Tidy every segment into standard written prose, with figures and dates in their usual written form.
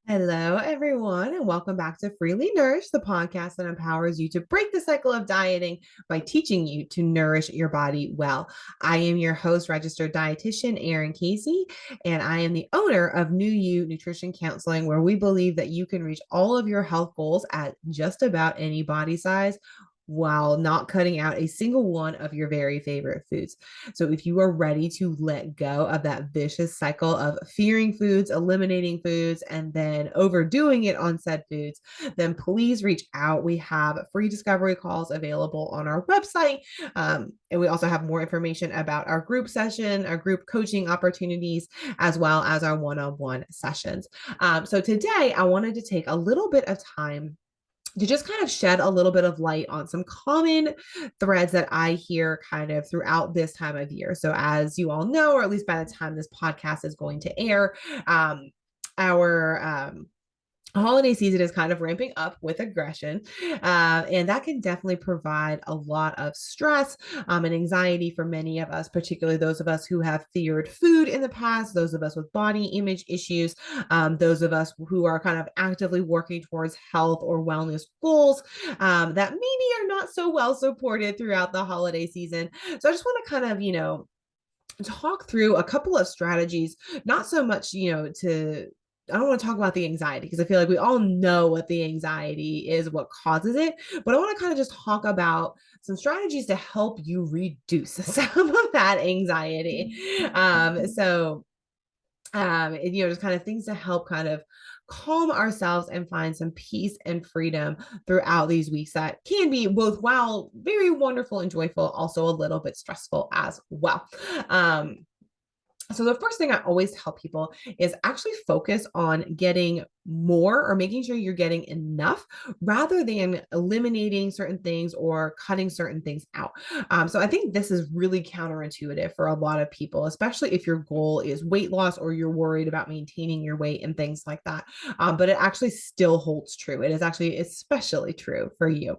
Hello, everyone, and welcome back to Freely Nourish, the podcast that empowers you to break the cycle of dieting by teaching you to nourish your body well. I am your host, registered dietitian Erin Casey, and I am the owner of New You Nutrition Counseling, where we believe that you can reach all of your health goals at just about any body size while not cutting out a single one of your very favorite foods. So if you are ready to let go of that vicious cycle of fearing foods, eliminating foods, and then overdoing it on said foods, then please reach out. We have free discovery calls available on our website. And we also have more information about our group session, our group coaching opportunities, as well as our one-on-one sessions. So today I wanted to take a little bit of time to just kind of shed a little bit of light on some common threads that I hear kind of throughout this time of year. So, as you all know, or at least by the time this podcast is going to air, our holiday season is kind of ramping up with aggression, and that can definitely provide a lot of stress and anxiety for many of us, particularly those of us who have feared food in the past, those of us with body image issues, those of us who are kind of actively working towards health or wellness goals that maybe are not so well supported throughout the holiday season. So I just want to kind of, talk through a couple of strategies, not so much, I don't want to talk about the anxiety because I feel like we all know what the anxiety is, what causes it. But I want to kind of just talk about some strategies to help you reduce some of that anxiety. Just kind of things to help kind of calm ourselves and find some peace and freedom throughout these weeks that can be both, while very wonderful and joyful, also a little bit stressful as well. So the first thing I always tell people is actually focus on getting more or making sure you're getting enough rather than eliminating certain things or cutting certain things out. So I think this is really counterintuitive for a lot of people, especially if your goal is weight loss or you're worried about maintaining your weight and things like that. But it actually still holds true. It is actually especially true for you.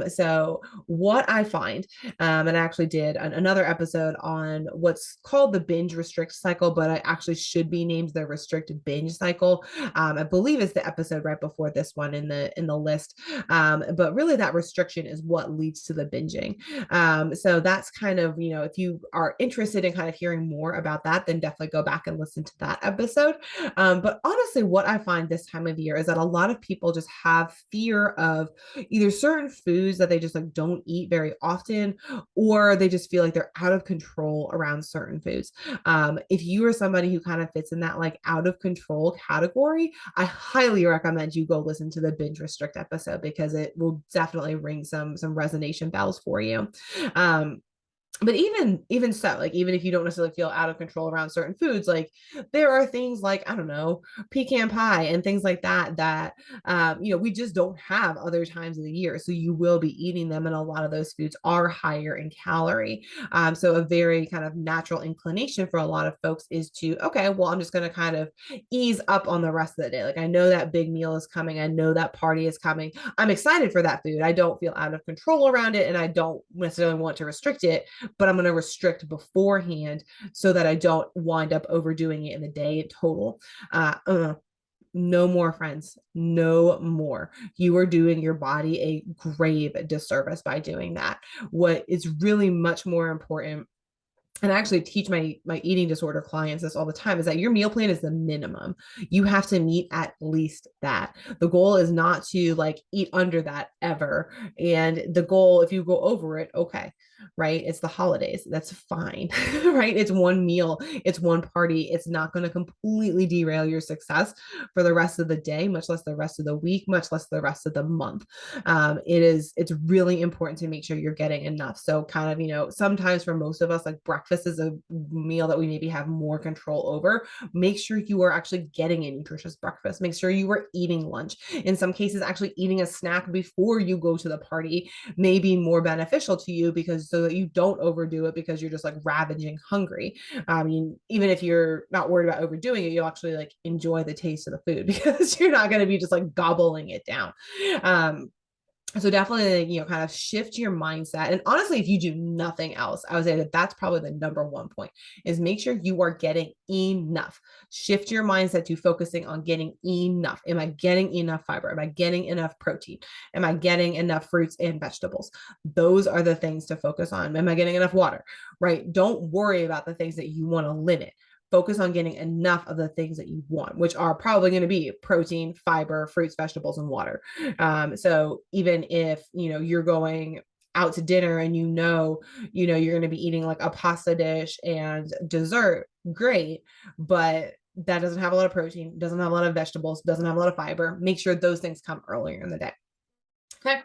So what I find, and I actually did another episode on what's called the binge restrict cycle, but I actually should be named the restrict binge cycle. I believe is the episode right before this one in the list. But really that restriction is what leads to the binging. So that's kind of, if you are interested in kind of hearing more about that, then definitely go back and listen to that episode. But honestly, what I find this time of year is that a lot of people just have fear of either certain foods that they just like don't eat very often, or they just feel like they're out of control around certain foods. If you are somebody who kind of fits in that like out of control category, I highly recommend you go listen to the binge restrict episode because it will definitely ring some resonation bells for you. But even so, like even if you don't necessarily feel out of control around certain foods, like there are things like, I don't know, pecan pie and things like that we just don't have other times of the year, so you will be eating them, and a lot of those foods are higher in calorie. So a very kind of natural inclination for a lot of folks is to, okay, well, I'm just going to kind of ease up on the rest of the day. Like I know that big meal is coming, I know that party is coming, I'm excited for that food, I don't feel out of control around it, and I don't necessarily want to restrict it, but I'm going to restrict beforehand so that I don't wind up overdoing it in the day in total. No more, friends. No more. You are doing your body a grave disservice by doing that. What is really much more important, and I actually teach my eating disorder clients this all the time, is that your meal plan is the minimum. You have to meet at least that. The goal is not to like eat under that ever. And the goal, if you go over it, okay, right? It's the holidays. That's fine, right? It's one meal, it's one party. It's not going to completely derail your success for the rest of the day, much less the rest of the week, much less the rest of the month. It's really important to make sure you're getting enough. So kind of, sometimes for most of us, like breakfast is a meal that we maybe have more control over. Make sure you are actually getting a nutritious breakfast. Make sure you are eating lunch. In some cases, actually eating a snack before you go to the party may be more beneficial to you, because so that you don't overdo it because you're just like ravaging hungry. I mean, even if you're not worried about overdoing it, you'll actually like enjoy the taste of the food because you're not going to be just like gobbling it down. So definitely, kind of shift your mindset. And honestly, if you do nothing else, I would say that that's probably the number one point, is make sure you are getting enough. Shift your mindset to focusing on getting enough. Am I getting enough fiber? Am I getting enough protein? Am I getting enough fruits and vegetables? Those are the things to focus on. Am I getting enough water? Right? Don't worry about the things that you want to limit. Focus on getting enough of the things that you want, which are probably going to be protein, fiber, fruits, vegetables, and water. So even if, you're going out to dinner and you're going to be eating like a pasta dish and dessert, great, but that doesn't have a lot of protein, doesn't have a lot of vegetables, doesn't have a lot of fiber. Make sure those things come earlier in the day. Okay.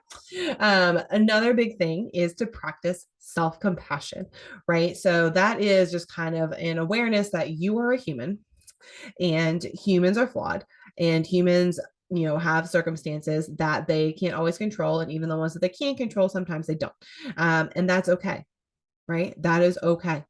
Another big thing is to practice self-compassion, right? So that is just kind of an awareness that you are a human and humans are flawed, and humans, have circumstances that they can't always control. And even the ones that they can't control, sometimes they don't. And that's okay, right? That is okay.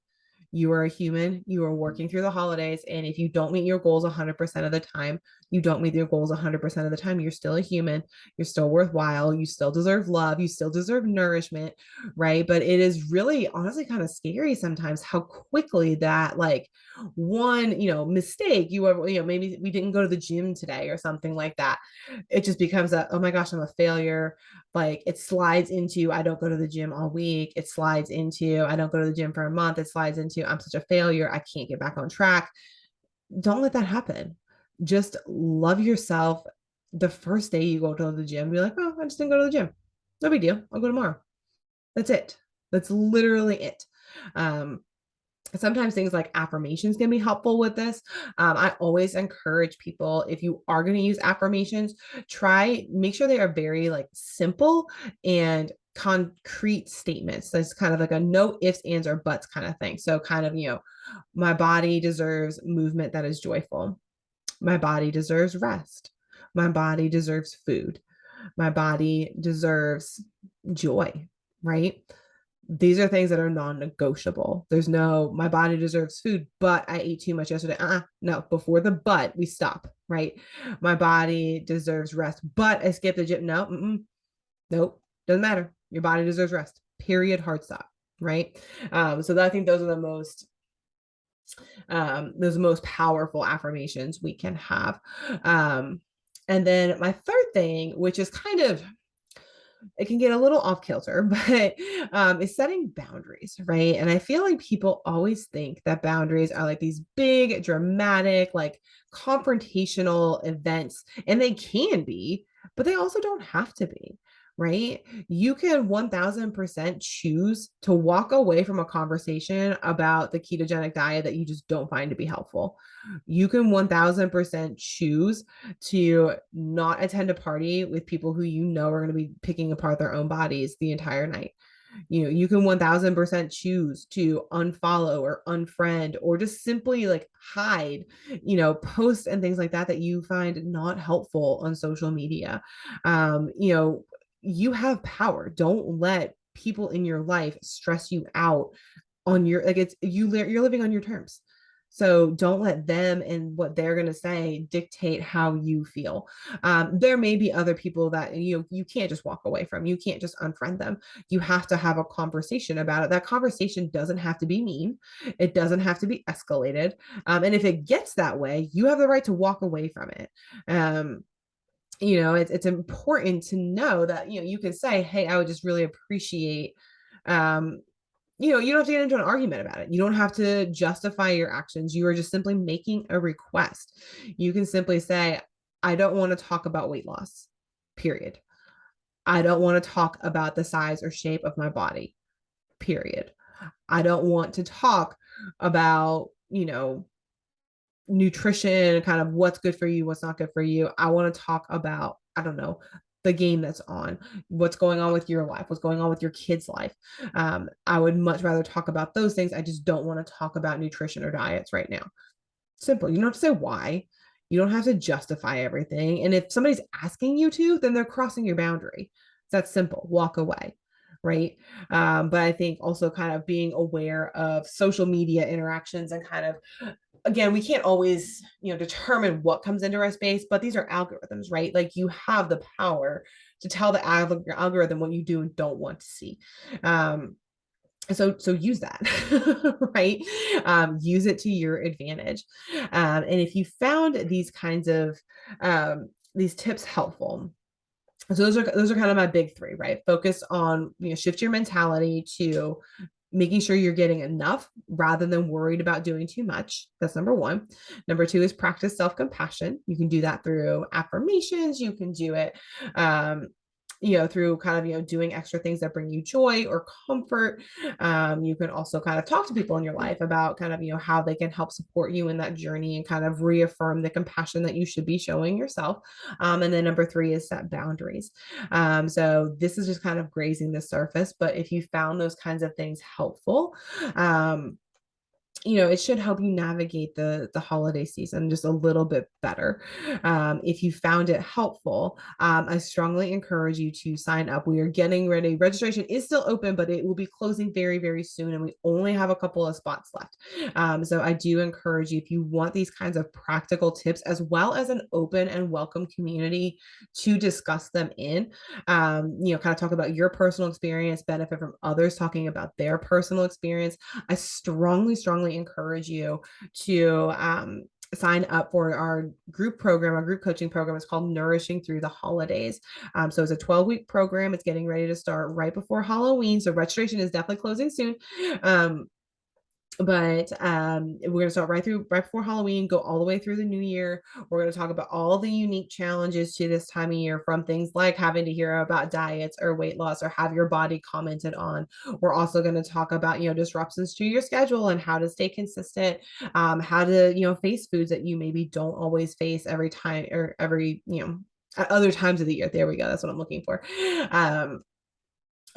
You are a human. You are working through the holidays. And if you don't meet your goals 100% of the time, you don't meet your goals 100% of the time, you're still a human. You're still worthwhile. You still deserve love. You still deserve nourishment, right? But it is really, honestly, kind of scary sometimes how quickly that, like, one, mistake, maybe we didn't go to the gym today or something like that. It just becomes a, oh my gosh, I'm a failure. Like, it slides into, I don't go to the gym all week. It slides into, I don't go to the gym for a month. It slides into, I'm such a failure, I can't get back on track. Don't let that happen. Just love yourself. The first day you go to the gym, be like, oh, I just didn't go to the gym. No big deal. I'll go tomorrow. That's it. That's literally it. Sometimes things like affirmations can be helpful with this. I always encourage people, if you are going to use affirmations, make sure they are very like simple and concrete statements. That's kind of like a no ifs, ands, or buts kind of thing. So kind of, my body deserves movement that is joyful. My body deserves rest. My body deserves food. My body deserves joy, right? These are things that are non-negotiable. There's no, my body deserves food, but I ate too much yesterday. No, before the but, we stop, right? My body deserves rest, but I skipped the gym. No, nope, doesn't matter. Your body deserves rest. Period. Hard stop. Right. So I think those are those most powerful affirmations we can have. And then my third thing, which is kind of, it can get a little off kilter, but is setting boundaries, right? And I feel like people always think that boundaries are like these big, dramatic, like confrontational events, and they can be, but they also don't have to be. Right? You can 1000% choose to walk away from a conversation about the ketogenic diet that you just don't find to be helpful. You can 1000% choose to not attend a party with people who are going to be picking apart their own bodies the entire night. You can 1000% choose to unfollow or unfriend or just simply like hide, posts and things like that that you find not helpful on social media. You have power. Don't let people in your life stress you out on your, like, you're living on your terms. So don't let them and what they're going to say dictate how you feel. There may be other people that you can't just walk away from. You can't just unfriend them. You have to have a conversation about it. That conversation doesn't have to be mean. It doesn't have to be escalated. And if it gets that way, you have the right to walk away from it. It's important to know that, you can say, hey, I would just really appreciate, you don't have to get into an argument about it. You don't have to justify your actions. You are just simply making a request. You can simply say, I don't want to talk about weight loss, period. I don't want to talk about the size or shape of my body, period. I don't want to talk about, nutrition, kind of what's good for you, what's not good for you. I want to talk about, I don't know, the game that's on, what's going on with your life, what's going on with your kid's life. I would much rather talk about those things. I just don't want to talk about nutrition or diets right now. Simple. You don't have to say why. You don't have to justify everything. And if somebody's asking you to, then they're crossing your boundary. That's simple. Walk away. Right. But I think also kind of being aware of social media interactions and kind of again, we can't always, determine what comes into our space, but these are algorithms, right? Like you have the power to tell the algorithm what you do and don't want to see. So use that. Right? Use it to your advantage. And if you found these kinds of these tips helpful, so those are kind of my big three, right? Focus on, shift your mentality to making sure you're getting enough rather than worried about doing too much. That's number one. Number two is practice self-compassion. You can do that through affirmations. You can do it, through kind of, doing extra things that bring you joy or comfort. You can also kind of talk to people in your life about kind of, how they can help support you in that journey and kind of reaffirm the compassion that you should be showing yourself. And then number three is set boundaries. So this is just kind of grazing the surface, but if you found those kinds of things helpful, it should help you navigate the holiday season just a little bit better. If you found it helpful, I strongly encourage you to sign up. We are getting ready. Registration is still open, but it will be closing very, very soon, and we only have a couple of spots left. So I do encourage you, if you want these kinds of practical tips, as well as an open and welcome community to discuss them in, kind of talk about your personal experience, benefit from others talking about their personal experience. I strongly, strongly encourage you to sign up for our group program, our group coaching program. It's called Nourishing Through the Holidays. So it's a 12-week program. It's getting ready to start right before Halloween. So registration is definitely closing soon. But we're going to start right before Halloween, go all the way through the new year. We're going to talk about all the unique challenges to this time of year, from things like having to hear about diets or weight loss or have your body commented on. We're also going to talk about, disruptions to your schedule and how to stay consistent, how to, face foods that you maybe don't always face every time, or every, at other times of the year. There we go. That's what I'm looking for.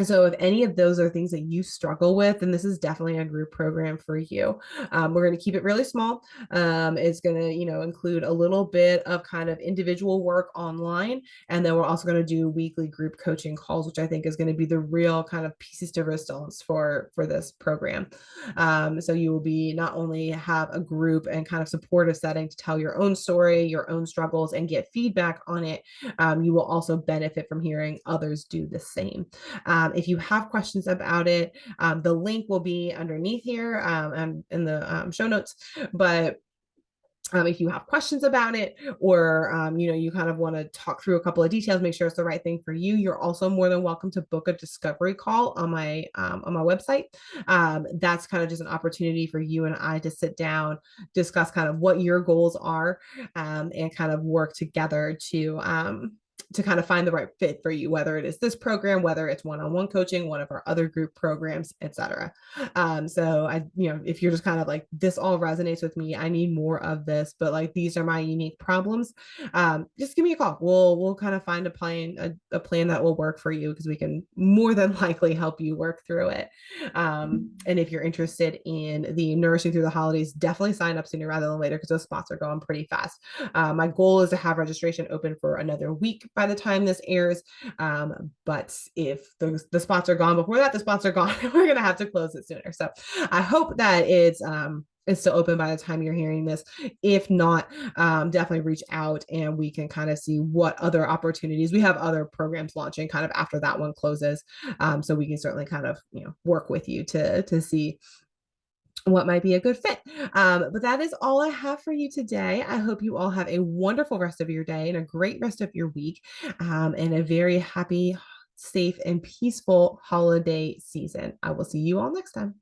So if any of those are things that you struggle with, then this is definitely a group program for you. We're going to keep it really small. It's going to, include a little bit of kind of individual work online. And then we're also going to do weekly group coaching calls, which I think is going to be the real kind of pieces de resistance for this program. So you will be not only have a group and kind of supportive setting to tell your own story, your own struggles, and get feedback on it. You will also benefit from hearing others do the same. If you have questions about it, the link will be underneath here and in the show notes. But if you have questions about it, or you kind of want to talk through a couple of details, make sure it's the right thing for you, you're also more than welcome to book a discovery call on my website. That's kind of just an opportunity for you and I to sit down, discuss kind of what your goals are, and kind of work together to kind of find the right fit for you, whether it is this program, whether it's one-on-one coaching, one of our other group programs, etc. So if you're just kind of like, this all resonates with me, I need more of this, but like, these are my unique problems, just give me a call. We'll kind of find a plan that will work for you, because we can more than likely help you work through it. And if you're interested in the Nourishing Through the Holidays, definitely sign up sooner rather than later, because those spots are going pretty fast. My goal is to have registration open for another week by the time this airs. But if the spots are gone before that, the spots are gone. We're going to have to close it sooner. So I hope that it's still open by the time you're hearing this. If not, definitely reach out and we can kind of see what other opportunities. We have other programs launching kind of after that one closes. So we can certainly kind of, work with you to see what might be a good fit. But that is all I have for you today. I hope you all have a wonderful rest of your day and a great rest of your week, and a very happy, safe, and peaceful holiday season. I will see you all next time.